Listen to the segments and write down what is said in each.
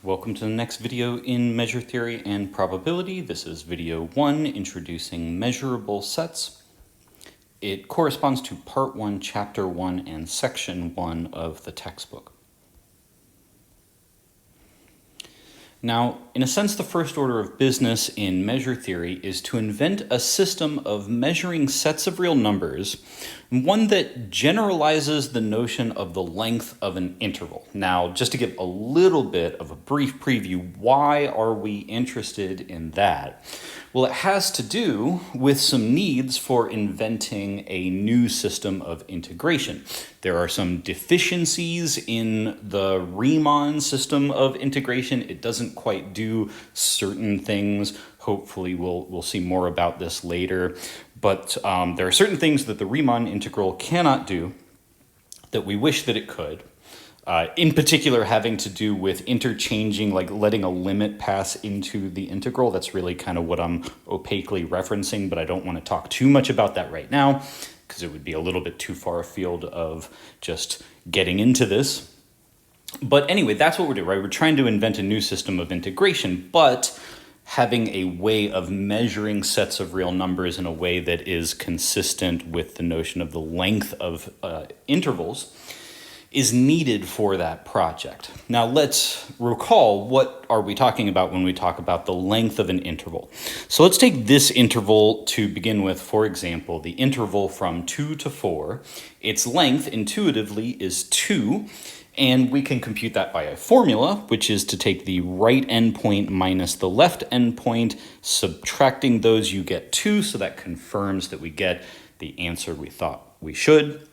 Welcome to the next video in measure theory and probability. This is video 1, introducing measurable sets. It corresponds to part 1, chapter 1, and section 1 of the textbook. Now, in a sense, the first order of business in measure theory is to invent a system of measuring sets of real numbers, one that generalizes the notion of the length of an interval. Now, just to give a little bit of a brief preview, why are we interested in that? Well, it has to do with some needs for inventing a new system of integration. There are some deficiencies in the Riemann system of integration. It doesn't quite do certain things. Hopefully we'll see more about this later. But there are certain things that the Riemann integral cannot do that we wish that it could. In particular, having to do with interchanging, like letting a limit pass into the integral. That's really kind of what I'm opaquely referencing, but I don't want to talk too much about that right now because it would be a little bit too far afield of just getting into this. But anyway, that's what we're doing, right? We're trying to invent a new system of integration, but having a way of measuring sets of real numbers in a way that is consistent with the notion of the length of intervals is needed for that project. Now let's recall, what are we talking about when we talk about the length of an interval? So let's take this interval to begin with. For example, the interval from 2 to 4, its length intuitively is 2, and we can compute that by a formula, which is to take the right endpoint minus the left endpoint. Subtracting those, you get 2, so that confirms that we get the answer we thought we should.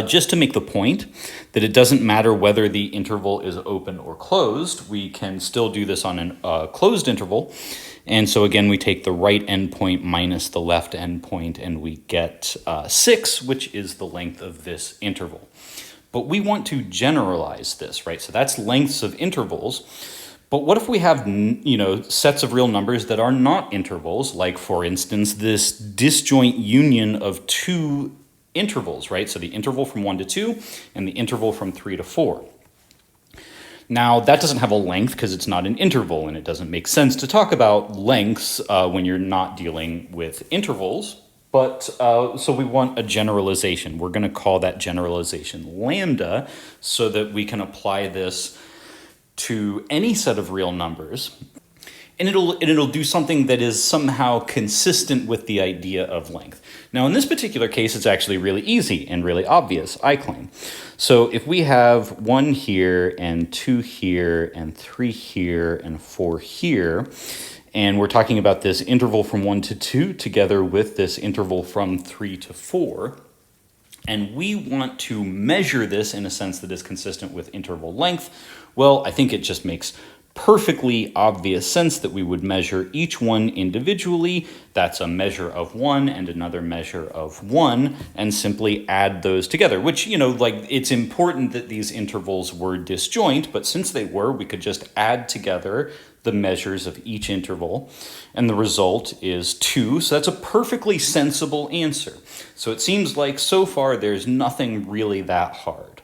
Just to make the point that it doesn't matter whether the interval is open or closed, we can still do this on a closed interval. And so again, we take the right endpoint minus the left endpoint, and we get 6, which is the length of this interval. But we want to generalize this, right? So that's lengths of intervals. But what if we have, sets of real numbers that are not intervals, like, for instance, this disjoint union of two intervals, right? So the interval from 1 to 2 and the interval from 3 to 4. Now, that doesn't have a length because it's not an interval, and it doesn't make sense to talk about lengths when you're not dealing with intervals. But so we want a generalization. We're going to call that generalization lambda so that we can apply this to any set of real numbers. And it'll do something that is somehow consistent with the idea of length. Now, in this particular case, it's actually really easy and really obvious, I claim. So if we have 1 here and 2 here and 3 here and 4 here, and we're talking about this interval from 1 to 2 together with this interval from 3 to 4, and we want to measure this in a sense that is consistent with interval length, well, I think it just makes perfectly obvious sense that we would measure each one individually. That's a measure of 1 and another measure of 1, and simply add those together, which, it's important that these intervals were disjoint, but since they were, we could just add together the measures of each interval, and the result is 2. So that's a perfectly sensible answer. So it seems like so far there's nothing really that hard.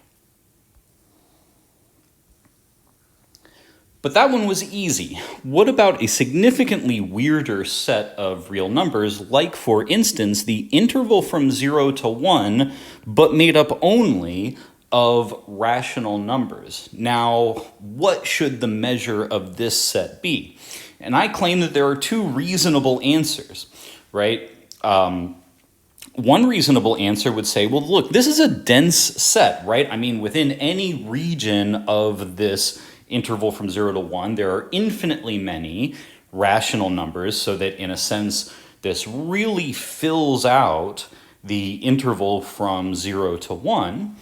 But that one was easy. What about a significantly weirder set of real numbers, like, for instance, the interval from 0 to 1, but made up only of rational numbers? Now, what should the measure of this set be? And I claim that there are 2 reasonable answers, right? One reasonable answer would say, well, look, this is a dense set, right? I mean, within any region of this interval from 0 to 1, there are infinitely many rational numbers, so that in a sense, this really fills out the interval from 0 to 1.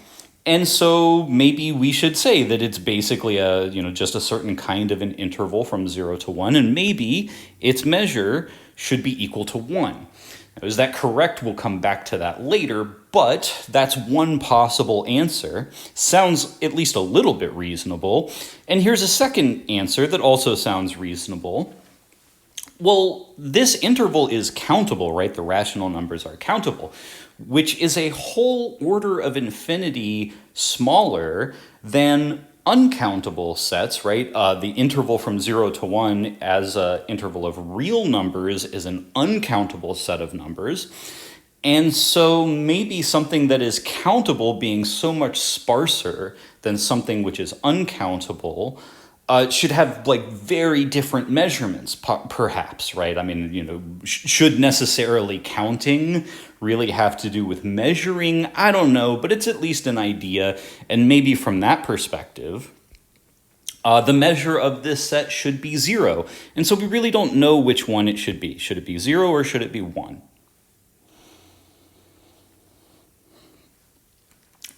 And so maybe we should say that it's basically just a certain kind of an interval from 0 to 1, and maybe its measure should be equal to 1. Now, is that correct? We'll come back to that later, but that's one possible answer. Sounds at least a little bit reasonable. And here's a second answer that also sounds reasonable. Well, this interval is countable, right? The rational numbers are countable, which is a whole order of infinity smaller than uncountable sets, right? The interval from 0 to 1 as an interval of real numbers is an uncountable set of numbers. And so maybe something that is countable being so much sparser than something which is uncountable should have like very different measurements, perhaps, right? I mean, should necessarily counting really have to do with measuring? I don't know, but it's at least an idea. And maybe from that perspective, the measure of this set should be 0. And so we really don't know which one it should be. Should it be 0 or should it be 1?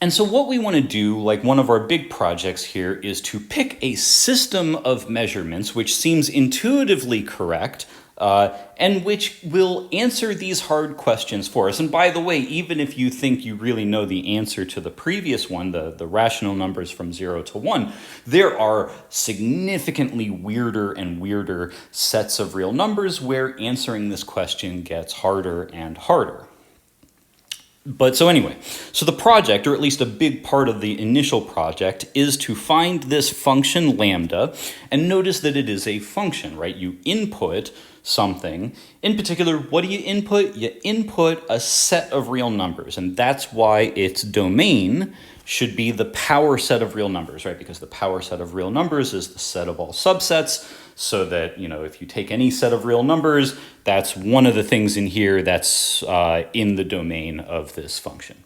And so what we want to do, like one of our big projects here, is to pick a system of measurements which seems intuitively correct and which will answer these hard questions for us. And by the way, even if you think you really know the answer to the previous one, the rational numbers from 0 to 1, there are significantly weirder and weirder sets of real numbers where answering this question gets harder and harder. But so anyway, so the project, or at least a big part of the initial project, is to find this function lambda, and notice that it is a function, right? You input something. In particular, what do you input? You input a set of real numbers, and that's why its domain should be the power set of real numbers, right? Because the power set of real numbers is the set of all subsets, so that, if you take any set of real numbers, that's one of the things in here that's in the domain of this function.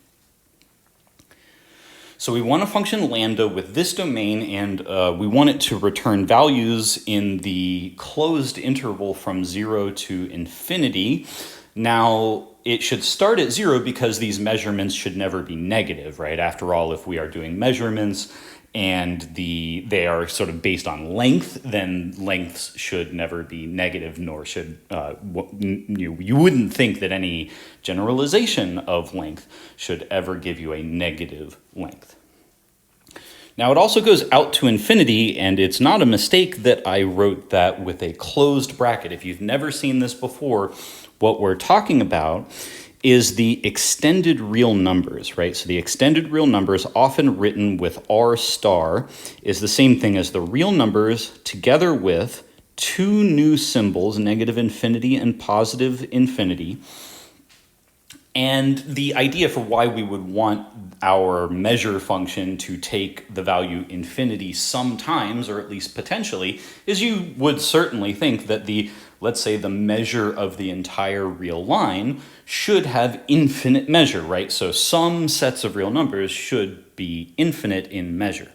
So we want a function lambda with this domain, and we want it to return values in the closed interval from 0 to infinity. Now, it should start at 0 because these measurements should never be negative, right? After all, if we are doing measurements and they are sort of based on length, then lengths should never be negative, nor should you wouldn't think that any generalization of length should ever give you a negative length. Now, it also goes out to infinity, and it's not a mistake that I wrote that with a closed bracket. If you've never seen this before, what we're talking about is the extended real numbers, right? So the extended real numbers, often written with R star, is the same thing as the real numbers together with two new symbols, negative infinity and positive infinity. And the idea for why we would want our measure function to take the value infinity sometimes, or at least potentially, is you would certainly think that let's say the measure of the entire real line should have infinite measure, right? So some sets of real numbers should be infinite in measure.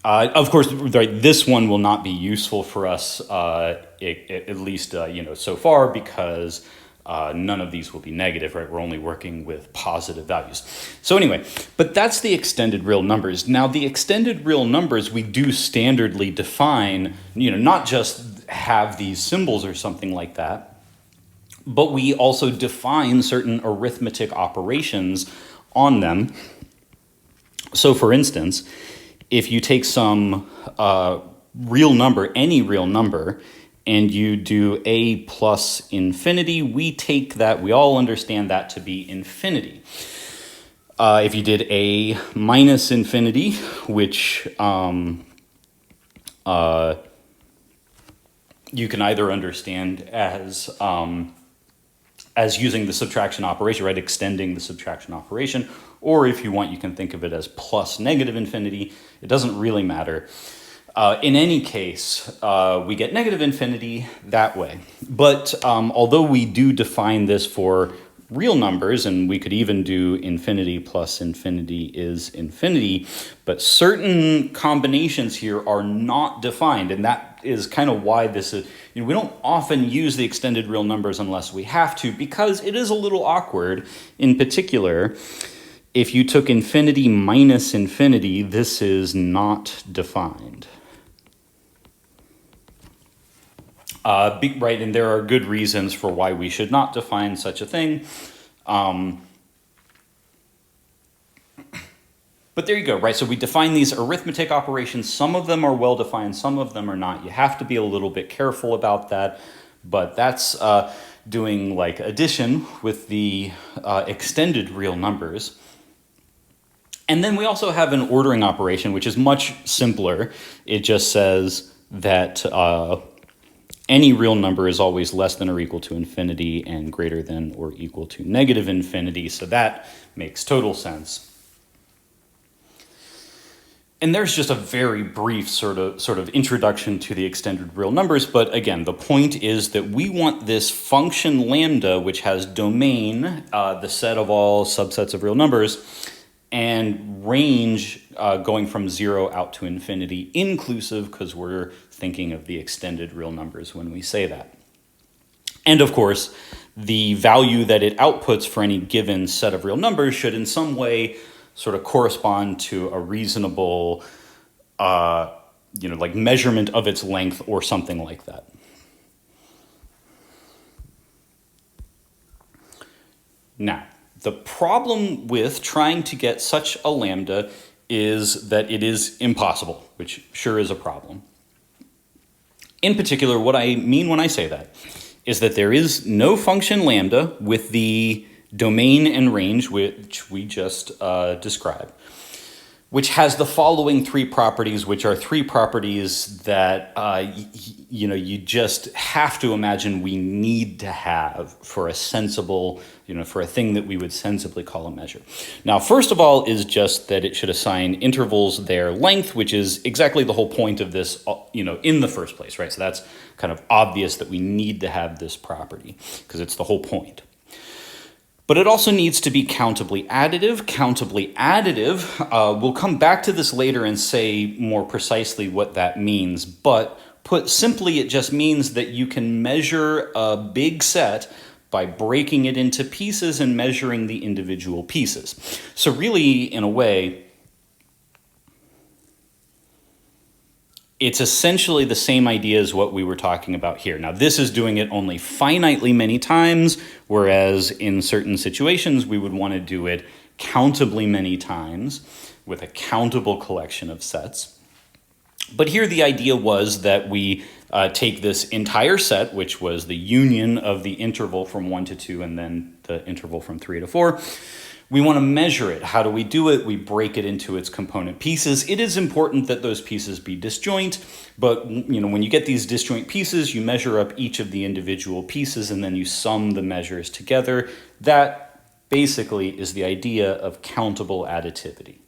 Of course, this one will not be useful for us, at least so far, because none of these will be negative, right? We're only working with positive values. So anyway, but that's the extended real numbers. Now, the extended real numbers we do standardly define, not just have these symbols or something like that, but we also define certain arithmetic operations on them. So for instance, if you take some real number, any real number, and you do a plus infinity, we all understand that to be infinity. If you did a minus infinity, which you can either understand as using the subtraction operation, right, extending the subtraction operation, or if you want, you can think of it as plus negative infinity. It doesn't really matter. In any case, we get negative infinity that way. But although we do define this for real numbers, and we could even do infinity plus infinity is infinity, but certain combinations here are not defined, and that is kind of why this is, we don't often use the extended real numbers unless we have to, because it is a little awkward. In particular, if you took infinity minus infinity, this is not defined. Right, and there are good reasons for why we should not define such a thing. But there you go, right? So we define these arithmetic operations. Some of them are well-defined, some of them are not. You have to be a little bit careful about that, but that's doing like addition with the extended real numbers. And then we also have an ordering operation, which is much simpler. It just says that any real number is always less than or equal to infinity and greater than or equal to negative infinity. So that makes total sense. And there's just a very brief sort of introduction to the extended real numbers. But again, the point is that we want this function lambda, which has domain, the set of all subsets of real numbers, and range going from 0 out to infinity, inclusive, because we're thinking of the extended real numbers when we say that. And of course, the value that it outputs for any given set of real numbers should in some way sort of correspond to a reasonable, like measurement of its length or something like that. Now, the problem with trying to get such a lambda is that it is impossible, which sure is a problem. In particular, what I mean when I say that is that there is no function lambda with the domain and range, which we just described, which has the following three properties, which are three properties that you just have to imagine we need to have for a sensible, for a thing that we would sensibly call a measure. Now, first of all is just that it should assign intervals their length, which is exactly the whole point of this, in the first place, right? So that's kind of obvious that we need to have this property because it's the whole point. But it also needs to be countably additive. Countably additive, we'll come back to this later and say more precisely what that means. But put simply, it just means that you can measure a big set by breaking it into pieces and measuring the individual pieces. So really, in a way, it's essentially the same idea as what we were talking about here. Now, this is doing it only finitely many times, whereas in certain situations, we would want to do it countably many times with a countable collection of sets. But here the idea was that we take this entire set, which was the union of the interval from 1 to 2 and then the interval from 3 to 4. We want to measure it. How do we do it? We break it into its component pieces. It is important that those pieces be disjoint, but when you get these disjoint pieces, you measure up each of the individual pieces and then you sum the measures together. That basically is the idea of countable additivity.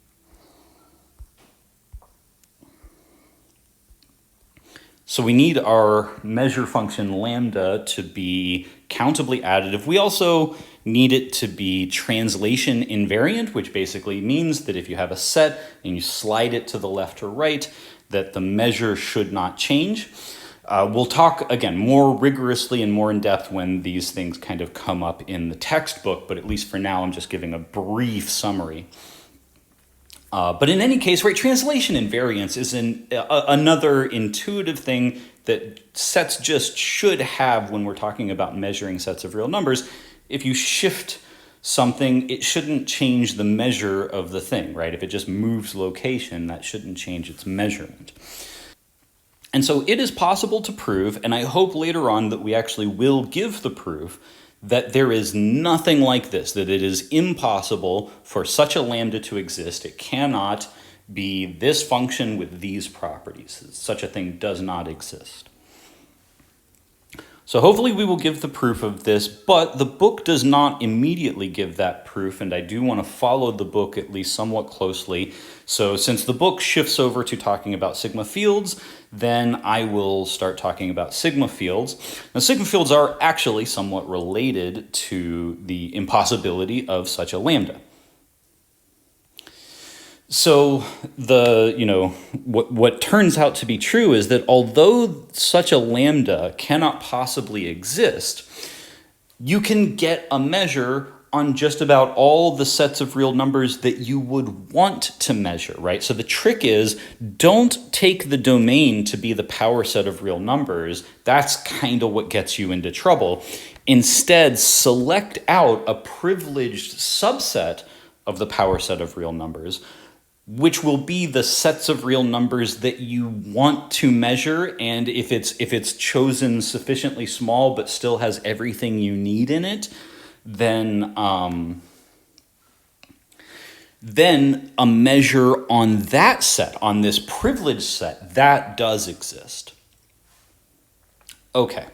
So we need our measure function lambda to be countably additive. We also need it to be translation invariant, which basically means that if you have a set and you slide it to the left or right, that the measure should not change. We'll talk, again, more rigorously and more in depth when these things kind of come up in the textbook, but at least for now I'm just giving a brief summary. But in any case, right, translation invariance is another intuitive thing that sets just should have when we're talking about measuring sets of real numbers. If you shift something, it shouldn't change the measure of the thing, right? If it just moves location, that shouldn't change its measurement. And so it is possible to prove, and I hope later on that we actually will give the proof, that there is nothing like this, that it is impossible for such a lambda to exist. It cannot be this function with these properties. Such a thing does not exist. So hopefully we will give the proof of this, but the book does not immediately give that proof, and I do want to follow the book at least somewhat closely. So since the book shifts over to talking about sigma fields, then I will start talking about sigma fields. Now, sigma fields are actually somewhat related to the impossibility of such a lambda. So what turns out to be true is that although such a lambda cannot possibly exist, you can get a measure on just about all the sets of real numbers that you would want to measure, right? So the trick is, don't take the domain to be the power set of real numbers. That's kind of what gets you into trouble. Instead, select out a privileged subset of the power set of real numbers, which will be the sets of real numbers that you want to measure. And if it's chosen sufficiently small but still has everything you need in it, then then a measure on that set, on this privileged set, that does exist. Okay,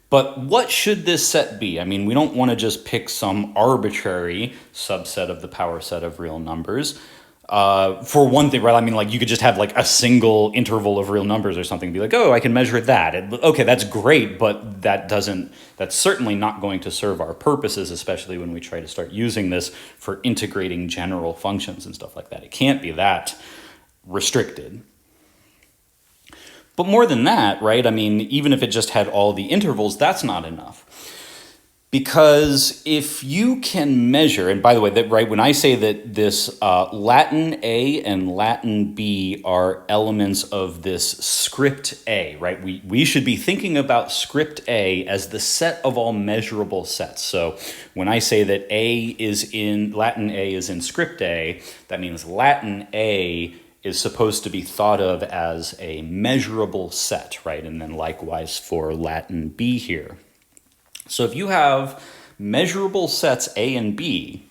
but what should this set be? I mean, we don't want to just pick some arbitrary subset of the power set of real numbers. For one thing, right? I mean, like, you could just have like a single interval of real numbers or something, be like, oh, I can measure that. Okay, that's great, but that's certainly not going to serve our purposes, especially when we try to start using this for integrating general functions and stuff like that. It can't be that restricted. But more than that, right? I mean, even if it just had all the intervals, that's not enough. Because if you can measure, and by the way, that right, when I say that this Latin A and Latin B are elements of this script A, right? We should be thinking about script A as the set of all measurable sets. So when I say that Latin A is in script A, that means Latin A is supposed to be thought of as a measurable set, right? And then likewise for Latin B here. So if you have measurable sets A and B,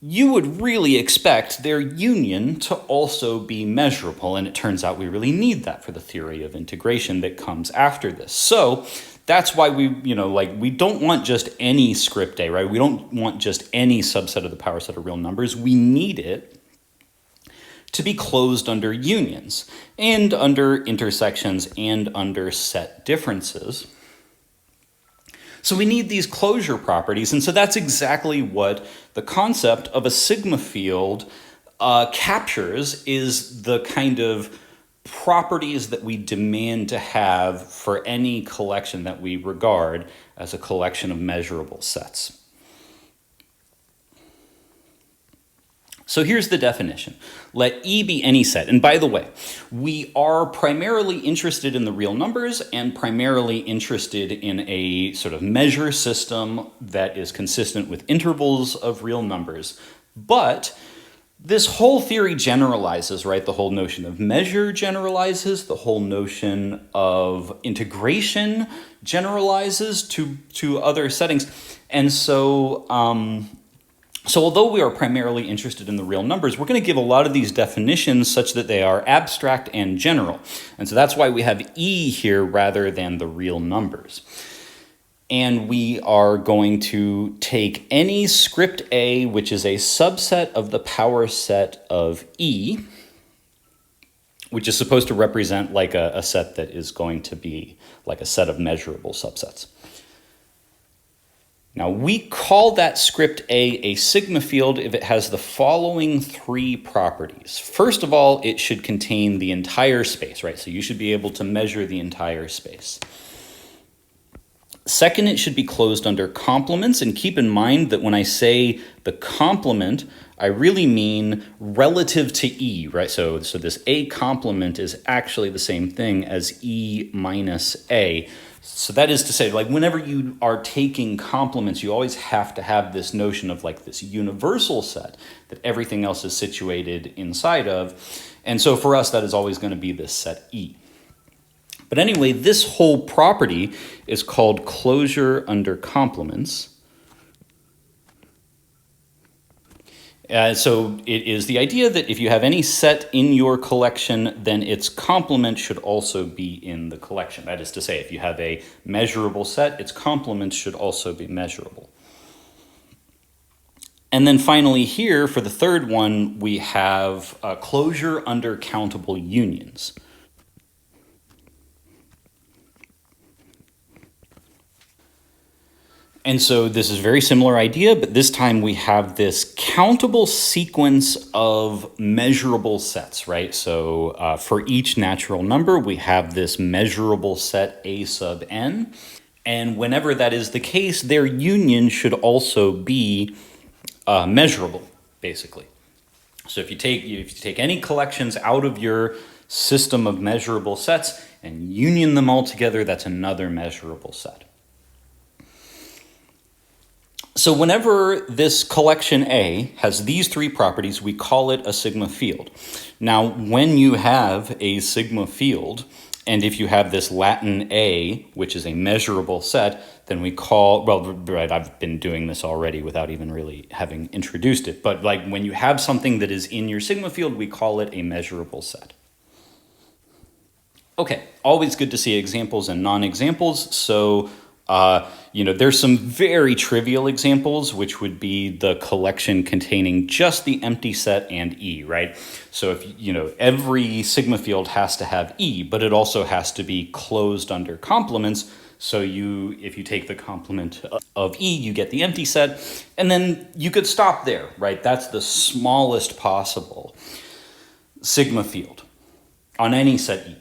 you would really expect their union to also be measurable, and it turns out we really need that for the theory of integration that comes after this. So that's why we don't want just any script A, right? We don't want just any subset of the power set of real numbers. We need it to be closed under unions and under intersections and under set differences. So we need these closure properties, and so that's exactly what the concept of a sigma field captures, is the kind of properties that we demand to have for any collection that we regard as a collection of measurable sets. So here's the definition. Let E be any set. And by the way, we are primarily interested in the real numbers and primarily interested in a sort of measure system that is consistent with intervals of real numbers. But this whole theory generalizes, right? The whole notion of measure generalizes, the whole notion of integration generalizes to other settings. And so although we are primarily interested in the real numbers, we're going to give a lot of these definitions such that they are abstract and general. And so that's why we have E here rather than the real numbers. And we are going to take any script A, which is a subset of the power set of E, which is supposed to represent like a set that is going to be like a set of measurable subsets. Now, we call that script A sigma field if it has the following three properties. First of all, it should contain the entire space, right? So you should be able to measure the entire space. Second, it should be closed under complements, and keep in mind that when I say the complement, I really mean relative to E, right? So this A complement is actually the same thing as E minus A. So that is to say, like, whenever you are taking complements, you always have to have this notion of like this universal set that everything else is situated inside of. And so for us, that is always going to be this set E. But anyway, this whole property is called closure under complements. So it is the idea that if you have any set in your collection, then its complement should also be in the collection. That is to say, if you have a measurable set, its complement should also be measurable. And then finally here, for the third one, we have closure under countable unions. And so this is a very similar idea, but this time we have this countable sequence of measurable sets, right? So for each natural number, we have this measurable set A sub n. And whenever that is the case, their union should also be measurable, basically. So if you take any collections out of your system of measurable sets and union them all together, that's another measurable set. So whenever this collection A has these three properties, we call it a sigma field. Now, when you have a sigma field, And if you have this Latin A, which is a measurable set, then we call, well, right, I've been doing this already without even really having introduced it, but like when you have something that is in your sigma field, we call it a measurable set. Okay, always good to see examples and non-examples. So, there's some very trivial examples, which would be the collection containing just the empty set and E, right? So if, every sigma field has to have E, but it also has to be closed under complements. So if you take the complement of E, you get the empty set, and then you could stop there, right? That's the smallest possible sigma field on any set E.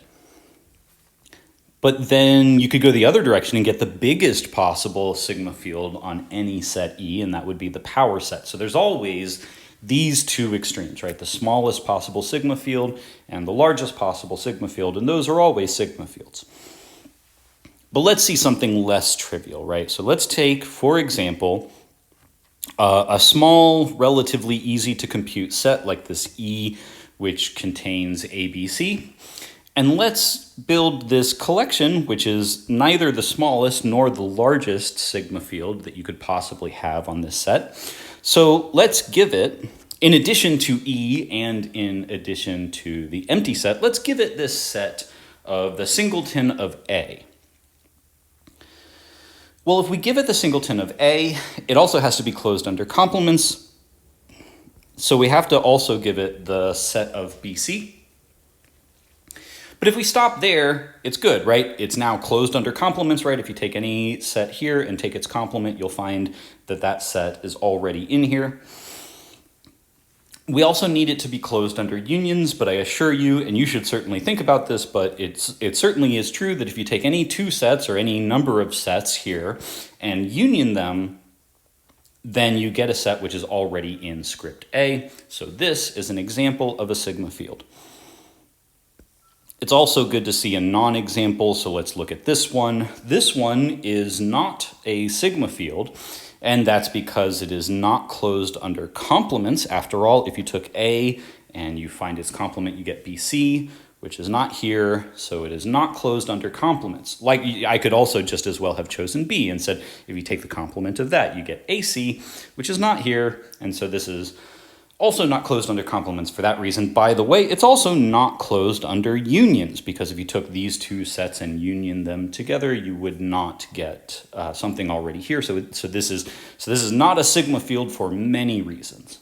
But then you could go the other direction and get the biggest possible sigma field on any set E, and that would be the power set. So there's always these two extremes, right? The smallest possible sigma field and the largest possible sigma field, and those are always sigma fields. But let's see something less trivial, right? So let's take, for example, a small, relatively easy to compute set like this E, which contains ABC. And let's build this collection, which is neither the smallest nor the largest sigma field that you could possibly have on this set. So let's give it, in addition to E and in addition to the empty set, let's give it this set of the singleton of A. Well, if we give it the singleton of A, it also has to be closed under complements. So we have to also give it the set of BC. But if we stop there, it's good, right? It's now closed under complements, right? If you take any set here and take its complement, you'll find that that set is already in here. We also need it to be closed under unions, but I assure you, and you should certainly think about this, but it certainly is true that if you take any two sets or any number of sets here and union them, then you get a set which is already in script A. So this is an example of a sigma field. It's also good to see a non-example, so let's look at this one. This one is not a sigma field, and that's because it is not closed under complements. After all, if you took A and you find its complement, you get BC, which is not here, so it is not closed under complements. Like, I could also just as well have chosen B and said, if you take the complement of that, you get AC, which is not here, and so this is also not closed under complements for that reason. By the way, it's also not closed under unions, because if you took these two sets and union them together, you would not get something already here. So this is not a sigma field for many reasons.